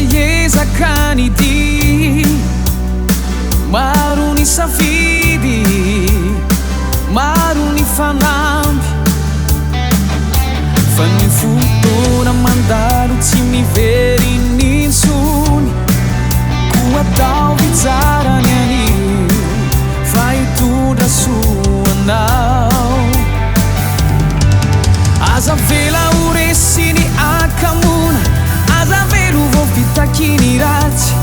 faezakany dy maro ny safidy maro ny fanamby fa ny fotoana mandalo tsy mivery nintsony ko atao vitsarany anio fa hitondra soanao aza vela horesiny akamona aza velo vao vitakiny ratsy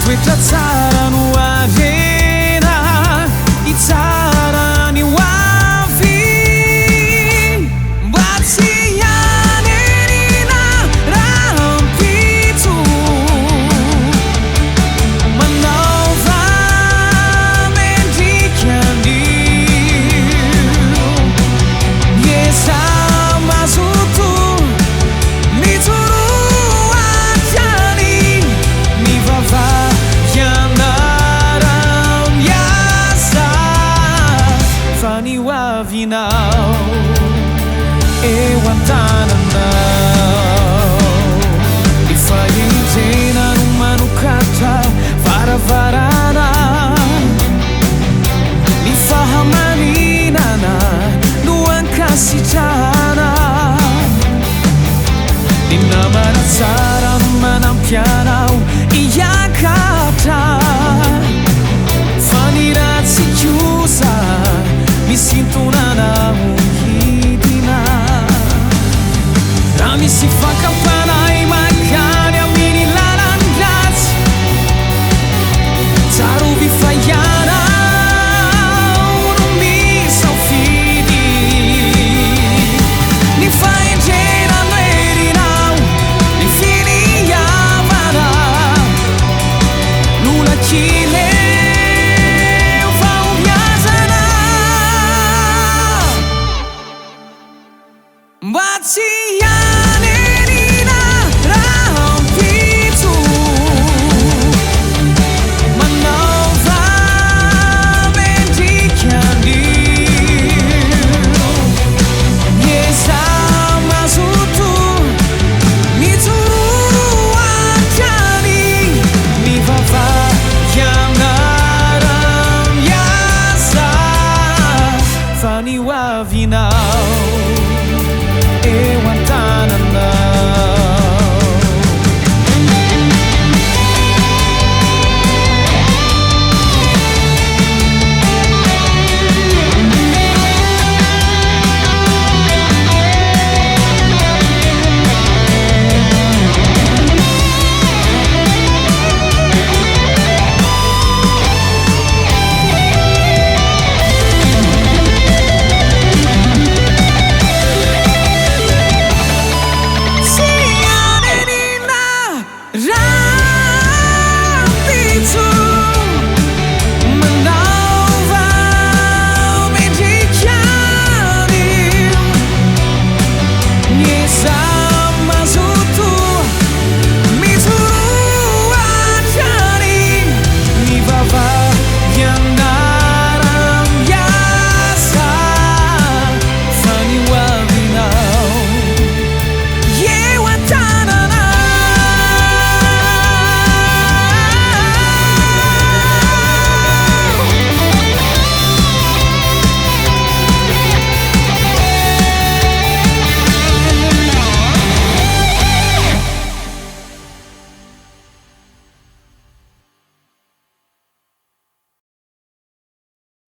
toetra tsara no avena itsara ny hoavy mba tsy hanerina raha mpitso manaova mendrika anio miesa mazoto mitsoroatrany mivava avinao eo an-tananao efa enjena no manokatra varavarana ny fahamarinana no ankasitrahana ny namana tsara no manampianao iakatra fa ny ratsy kosa misintonana hidina raha misy fankampanay makany amin'ny lalan-dratsy tsaro vifaiana no misafidy ny faendrenano erinao ny filiavana lolakile mba tsy hanerina raha mpitso manaova mendrika anio miesa mazoto mitsoroatrany mivavaky anara-miasa fa ny hoavinao eo an-tananao ra